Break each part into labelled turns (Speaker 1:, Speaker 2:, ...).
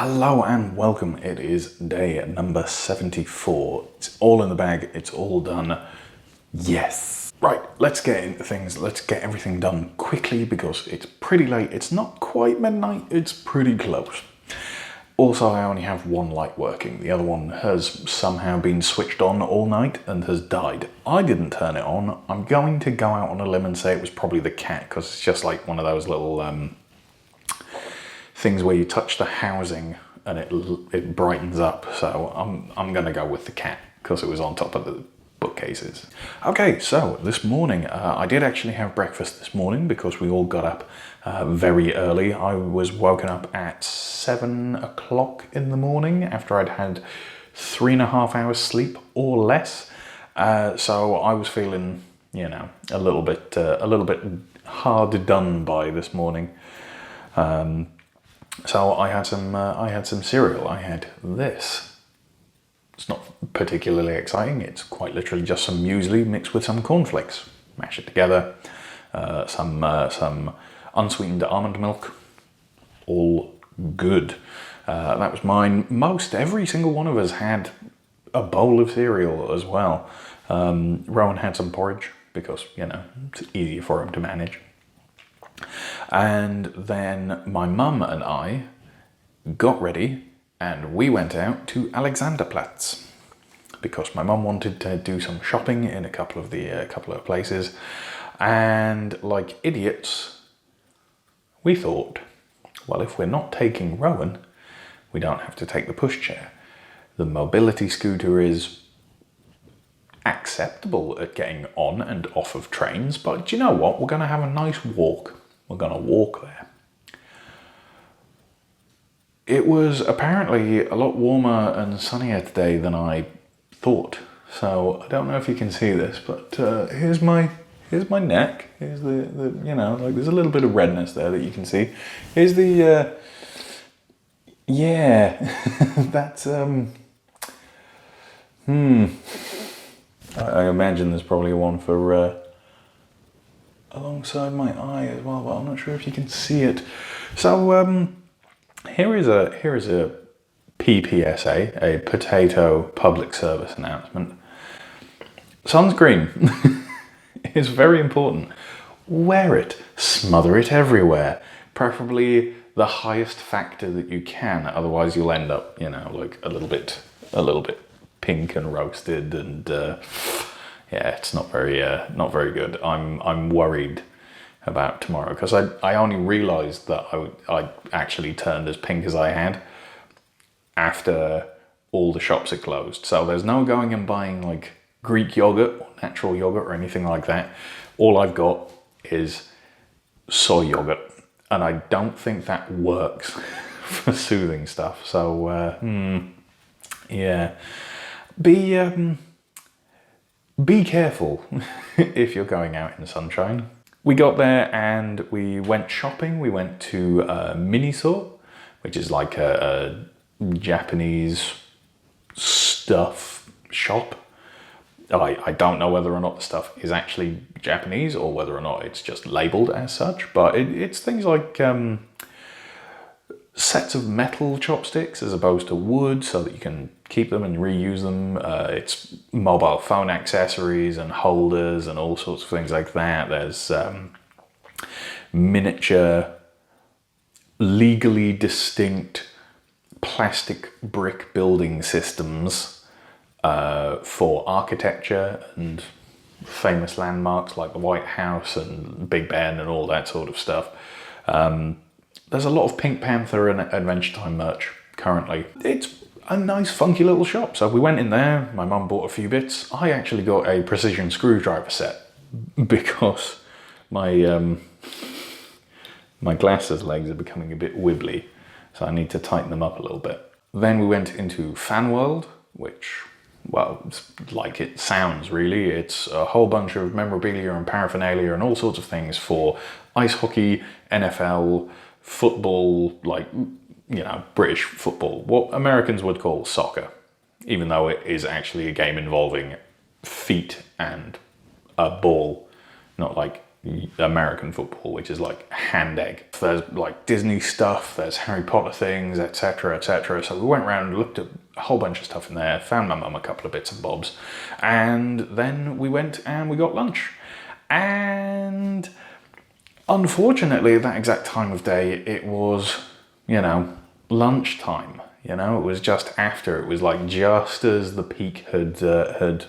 Speaker 1: Hello and welcome. It is day number 74. It's all in the bag. It's all done. Yes. Right, let's get into things. Let's get everything done quickly because it's pretty late. It's not quite midnight. It's pretty close. Also, I only have one light working. The other one has somehow been switched on all night and has died. I didn't turn it on. I'm going to go out on a limb and say it was probably the cat because it's just like one of those little things where you touch the housing and it brightens up. So I'm gonna go with the cat because it was on top of the bookcases. Okay, so this morning I did actually have breakfast this morning because we all got up very early. I was woken up at 7 o'clock in the morning after I'd had 3.5 hours sleep or less. So I was feeling, you know, a little bit hard done by this morning. So I had some cereal. I had this. It's not particularly exciting. It's quite literally just some muesli mixed with some cornflakes. Mash it together. Some unsweetened almond milk. All good. That was mine. Every single one of us had a bowl of cereal as well. Rowan had some porridge because, you know, it's easier for him to manage. And then my mum and I got ready and we went out to Alexanderplatz because my mum wanted to do some shopping in a couple of places, and like idiots we thought, well, if we're not taking Rowan, we don't have to take the pushchair. The mobility scooter is acceptable at getting on and off of trains, but do you know what? We're going to have a nice walk. We're going to walk there. It was apparently a lot warmer and sunnier today than I thought. So I don't know if you can see this, but here's my neck. Here's the you know, like there's a little bit of redness there that you can see. Here's the yeah, that's I imagine there's probably one for alongside my eye as well, but I'm not sure if you can see it. So here is a PPSA, a potato public service announcement. Sunscreen is very important. Wear it, smother it everywhere, preferably the highest factor that you can. Otherwise, you'll end up, you know, like a little bit pink and roasted and. Yeah, it's not very good. I'm worried about tomorrow because I only realised that I actually turned as pink as I had after all the shops had closed. So there's no going and buying like Greek yogurt or natural yogurt or anything like that. All I've got is soy yogurt, and I don't think that works for soothing stuff. So yeah, be careful if you're going out in the sunshine. We got there and we went shopping. We went to Miniso, which is like a Japanese stuff shop. I don't know whether or not the stuff is actually Japanese or whether or not it's just labelled as such, but it's things like sets of metal chopsticks as opposed to wood so that you can keep them and reuse them. It's mobile phone accessories and holders and all sorts of things like that. There's miniature, legally distinct plastic brick building systems for architecture and famous landmarks like the White House and Big Ben and all that sort of stuff. There's a lot of Pink Panther and Adventure Time merch currently. It's a nice funky little shop. So we went in there, my mum bought a few bits. I actually got a precision screwdriver set because my my glasses legs are becoming a bit wibbly, so I need to tighten them up a little bit. Then we went into Fan World, which, well, it's like it sounds really. It's a whole bunch of memorabilia and paraphernalia and all sorts of things for ice hockey, NFL, football, like, you know, British football, what Americans would call soccer, even though it is actually a game involving feet and a ball, not like American football, which is like hand egg. There's like Disney stuff, there's Harry Potter things, etc., etc. So we went around and looked at a whole bunch of stuff in there, found my mum a couple of bits and bobs, and then we went and we got lunch. And unfortunately, at that exact time of day, it was, lunchtime. It was just after. It was like just as the peak had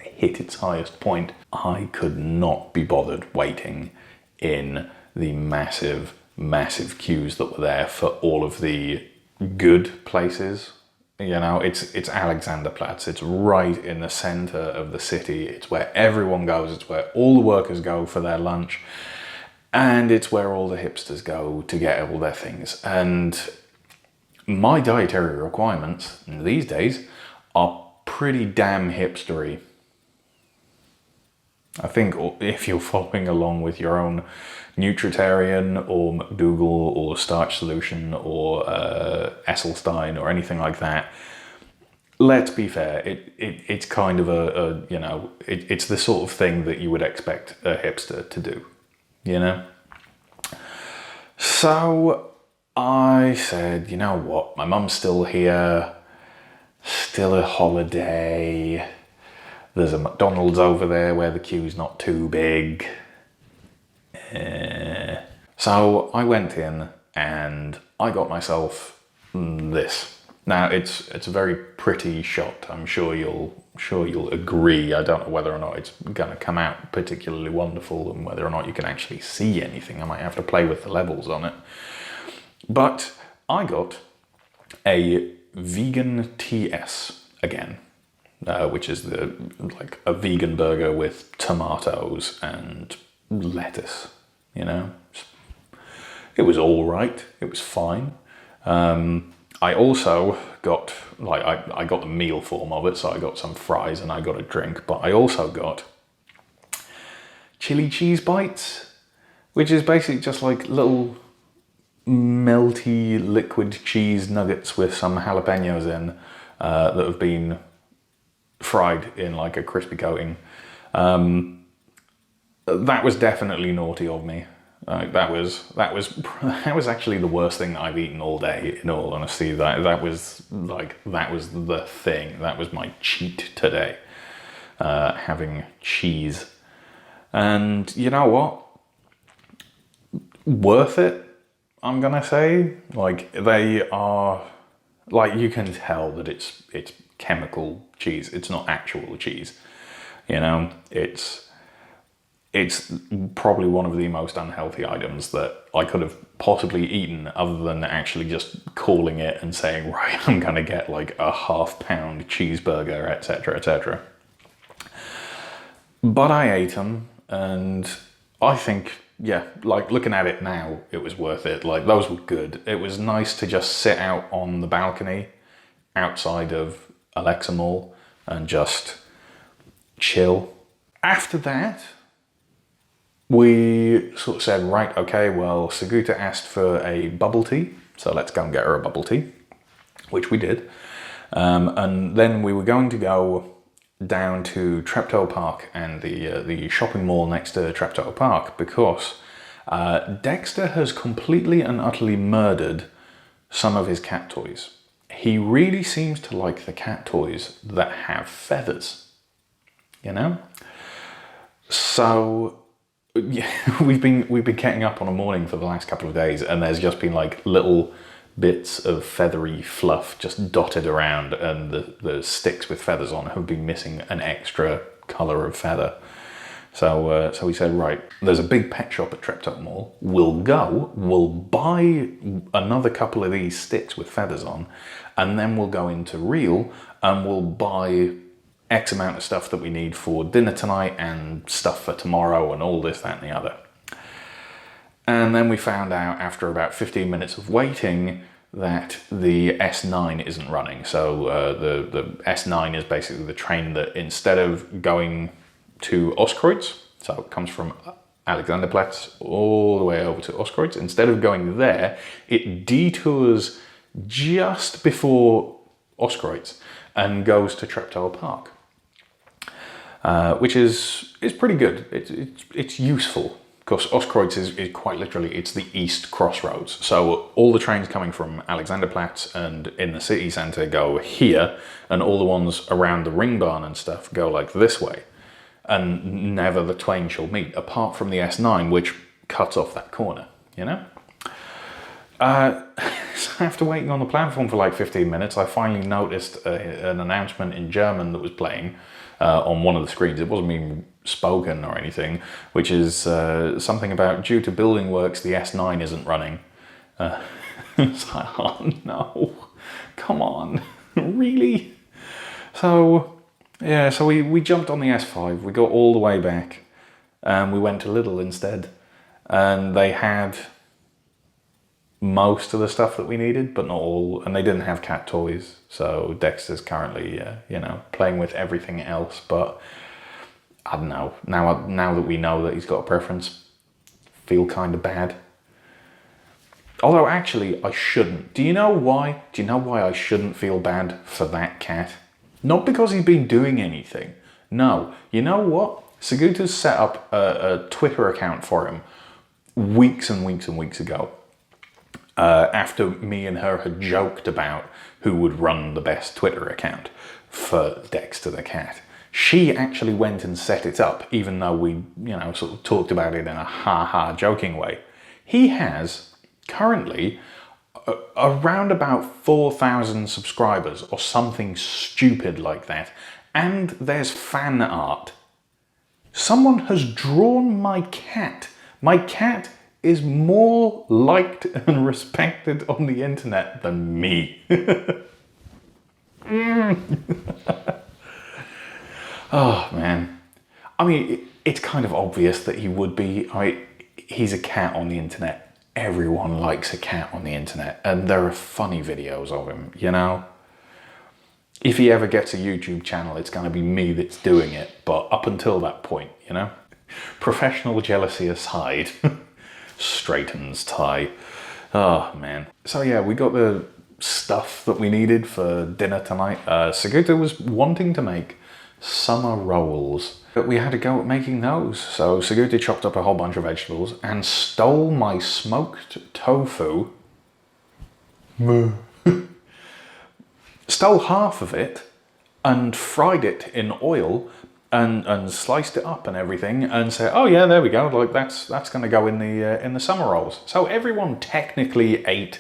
Speaker 1: hit its highest point. I could not be bothered waiting in the massive, massive queues that were there for all of the good places. It's Alexanderplatz. It's right in the center of the city. It's where everyone goes. It's where all the workers go for their lunch. And it's where all the hipsters go to get all their things. And my dietary requirements these days are pretty damn hipstery. I think if you're following along with your own Nutritarian or McDougall or Starch Solution or Esselstein or anything like that, let's be fair, it's kind of it's the sort of thing that you would expect a hipster to do, So I said, you know what, my mum's still here, still a holiday. There's a McDonald's over there where the queue's not too big. So I went in and I got myself this. Now it's a very pretty shot. I'm sure you'll agree. I don't know whether or not it's going to come out particularly wonderful and whether or not you can actually see anything. I might have to play with the levels on it. But I got a vegan TS again. Which is like a vegan burger with tomatoes and lettuce, It was all right. It was fine. I also got, I got the meal form of it, so I got some fries and I got a drink, but I also got chili cheese bites, which is basically just like little melty liquid cheese nuggets with some jalapenos in that have been fried in like a crispy coating. That was definitely naughty of me. That was actually the worst thing I've eaten all day. In all honesty, that was the thing. That was my cheat today. Having cheese, and you know what? Worth it. I'm gonna say, they are, you can tell that it's chemical cheese. It's not actual cheese. It's probably one of the most unhealthy items that I could have possibly eaten, other than actually just calling it and saying, right, I'm gonna get like a half-pound cheeseburger, etc., etc. But I ate them, and I think, looking at it now, it was worth it. Those were good. It was nice to just sit out on the balcony outside of Alexa Mall and just chill. After that, we sort of said, right, okay, well, Saguta asked for a bubble tea, so let's go and get her a bubble tea, which we did. And then we were going to go down to Treptow Park and the shopping mall next to Treptow Park, because Dexter has completely and utterly murdered some of his cat toys. He really seems to like the cat toys that have feathers, So yeah, we've been getting up on a morning for the last couple of days, and there's just been like little bits of feathery fluff just dotted around, and the sticks with feathers on have been missing an extra colour of feather. So we said, right, there's a big pet shop at Treptow Mall. We'll buy another couple of these sticks with feathers on, and then we'll go into Real and we'll buy X amount of stuff that we need for dinner tonight and stuff for tomorrow and all this, that and the other. And then we found out after about 15 minutes of waiting that the S9 isn't running. So the S9 is basically the train that, instead of going to Ostkreuz, so it comes from Alexanderplatz all the way over to Ostkreuz, instead of going there, it detours just before Ostkreuz and goes to Treptow Park. which is pretty good. It's useful. Because Ostkreuz is quite literally, it's the east crossroads. So all the trains coming from Alexanderplatz and in the city centre go here, and all the ones around the Ringbahn and stuff go like this way. And never the twain shall meet, apart from the S9, which cuts off that corner, you know? So after waiting on the platform for like 15 minutes, I finally noticed an announcement in German that was playing on one of the screens. It wasn't even spoken or anything, which is something about, due to building works, the S9 isn't running. It's like, oh no, come on, really? So, yeah, so we jumped on the S5, we got all the way back, and we went to Lidl instead. And they had most of the stuff that we needed, but not all, and they didn't have cat toys. So Dexter's currently, you know, playing with everything else, but I don't know. Now that we know that he's got a preference, feel kind of bad. Although actually, I shouldn't. Do you know why? Do you know why I shouldn't feel bad for that cat? Not because he's been doing anything. No. You know what? Saguta's set up a Twitter account for him weeks and weeks and weeks ago. After me and her had joked about who would run the best Twitter account for Dexter the cat. She actually went and set it up, even though we, you know, sort of talked about it in a ha-ha joking way. He has currently around about 4,000 subscribers or something stupid like that. And there's fan art. Someone has drawn my cat. My cat is more liked and respected on the internet than me. Oh, man. I mean, it's kind of obvious that he would be. He's a cat on the internet. Everyone likes a cat on the internet. And there are funny videos of him, you know? If he ever gets a YouTube channel, it's going to be me that's doing it. But up until that point, you know? Professional jealousy aside. Straightens tie. Oh, man. So yeah, we got the stuff that we needed for dinner tonight. Saguta was wanting to make summer rolls, but we had to go at making those. So Saguta chopped up a whole bunch of vegetables and stole my smoked tofu. Stole half of it and fried it in oil and sliced it up and everything and said, oh yeah, there we go, like that's going to go in the summer rolls. So everyone technically ate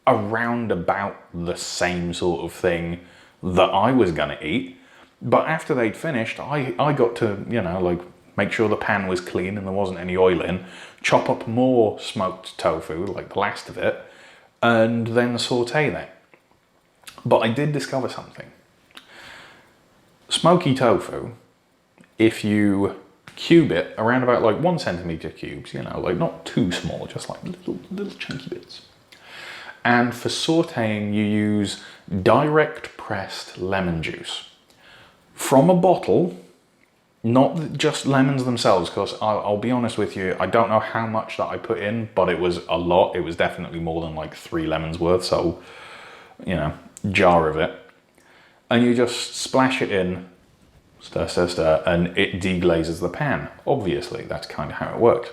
Speaker 1: around about the same sort of thing that I was going to eat. But after they'd finished, I got to, you know, like make sure the pan was clean and there wasn't any oil in, chop up more smoked tofu, like the last of it, and then saute that. But I did discover something. Smoky tofu, if you cube it around about like 1 centimeter cubes, you know, like not too small, just like little chunky bits. And for sauteing, you use direct pressed lemon juice from a bottle, not just lemons themselves, because I'll be honest with you, I don't know how much that I put in, but it was a lot. It was definitely more than like 3 lemons worth. So, you know, jar of it. And you just splash it in, stir, stir, stir, and it deglazes the pan. Obviously, that's kind of how it works.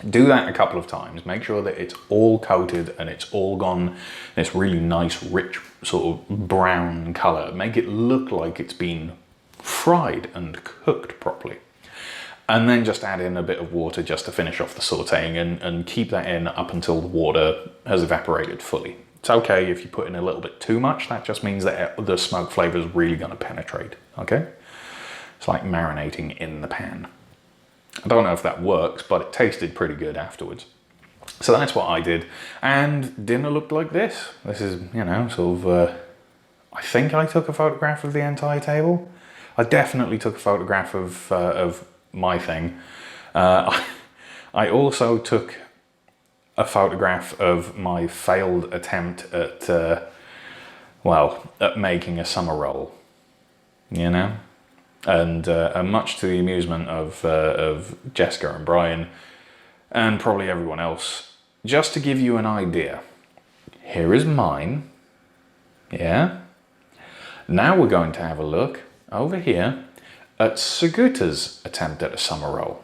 Speaker 1: Do that a couple of times. Make sure that it's all coated and it's all gone this really nice, rich, sort of brown color. Make it look like it's been fried and cooked properly. And then just add in a bit of water just to finish off the sauteing and keep that in up until the water has evaporated fully. It's okay if you put in a little bit too much. That just means that the smoke flavor is really going to penetrate, okay? It's like marinating in the pan. I don't know if that works, but it tasted pretty good afterwards. So that's what I did. And dinner looked like this. This is, you know, sort of, I think I took a photograph of the entire table. I definitely took a photograph of my thing. I also took a photograph of my failed attempt at, at making a summer roll, you know? And much to the amusement of Jessica and Brian, and probably everyone else, just to give you an idea, here is mine, yeah? Now we're going to have a look over here at Suguta's attempt at a summer roll.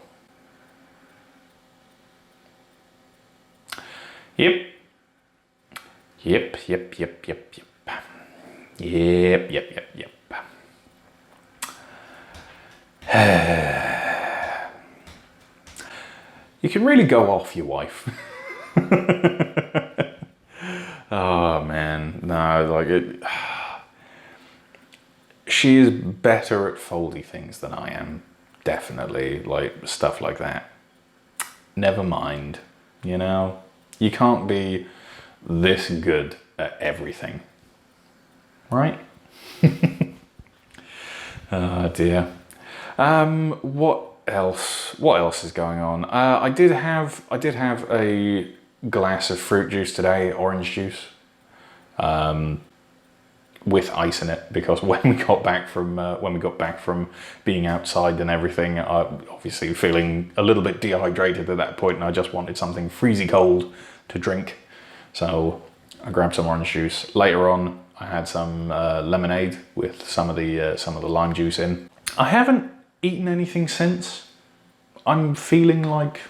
Speaker 1: Yep. Yep. You can really go off your wife. Oh man, no, like it. She is better at foldy things than I am, definitely, like stuff like that. Never mind, you know, you can't be this good at everything, right? Oh dear. What else? What else is going on? I did have a glass of fruit juice today, orange juice, with ice in it, because when we got back from being outside and everything, obviously feeling a little bit dehydrated at that point, and I just wanted something freezy cold to drink. So I grabbed some orange juice. Later on, I had some lemonade with some of the lime juice in. I haven't eaten anything since. I'm feeling like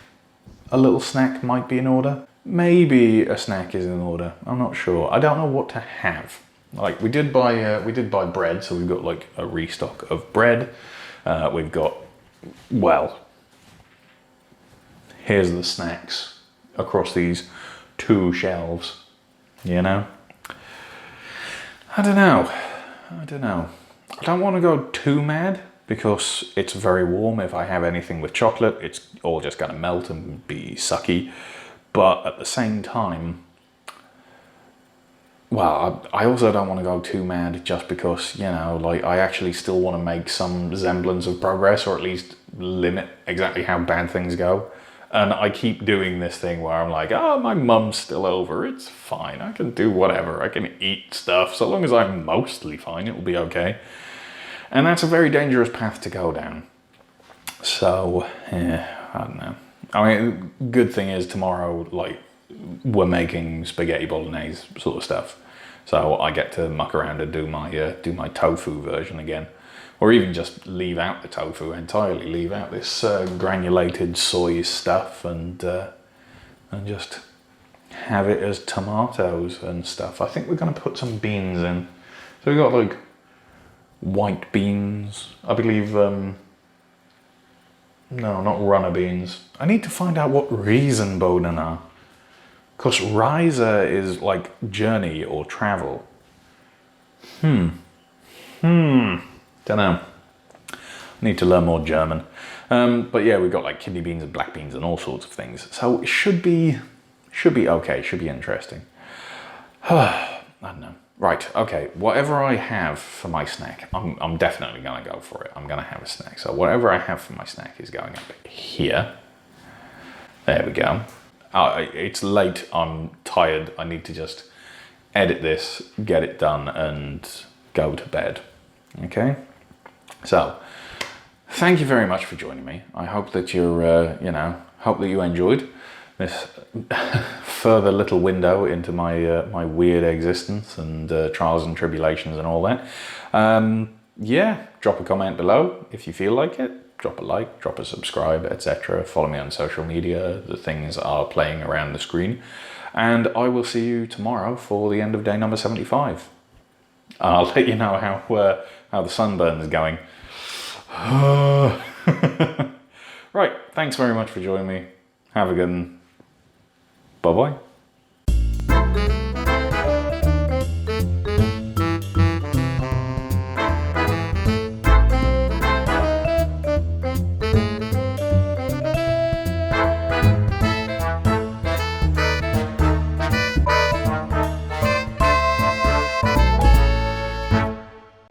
Speaker 1: a little snack might be in order. Maybe a snack is in order. I'm not sure. I don't know what to have. Like we did buy bread, so we've got like a restock of bread. We've got, well, here's the snacks across these 2 shelves. You know, I don't know. I don't want to go too mad because it's very warm. If I have anything with chocolate, it's all just going to melt and be sucky. But at the same time, well, I also don't want to go too mad just because, you know, like I actually still want to make some semblance of progress, or at least limit exactly how bad things go. And I keep doing this thing where I'm like, oh, my mum's still over. It's fine. I can do whatever. I can eat stuff. So long as I'm mostly fine, it will be okay. And that's a very dangerous path to go down. So, yeah, I don't know. I mean, good thing is tomorrow, like, we're making spaghetti bolognese sort of stuff. So I get to muck around and do my tofu version again. Or even just leave out the tofu entirely, leave out this granulated soy stuff and just have it as tomatoes and stuff. I think we're going to put some beans in. So we've got like white beans, I believe, no, not runner beans. I need to find out what raisinbonen are. Because Reise is like journey or travel. Don't know. Need to learn more German. But yeah, we've got like kidney beans and black beans and all sorts of things. So it should be okay, should be interesting. I don't know. Right, okay, whatever I have for my snack, I'm definitely gonna go for it. I'm gonna have a snack. So whatever I have for my snack is going up here. There we go. It's late, I'm tired. I need to just edit this, get it done, and go to bed. Okay? So, thank you very much for joining me. I hope that you're, hope that you enjoyed this further little window into my my weird existence and trials and tribulations and all that. Yeah, drop a comment below if you feel like it. Drop a like, drop a subscribe, etc. Follow me on social media. The things are playing around the screen. And I will see you tomorrow for the end of day number 75. I'll let you know how the sunburn is going. Right, thanks very much for joining me. Have a good one. Bye-bye.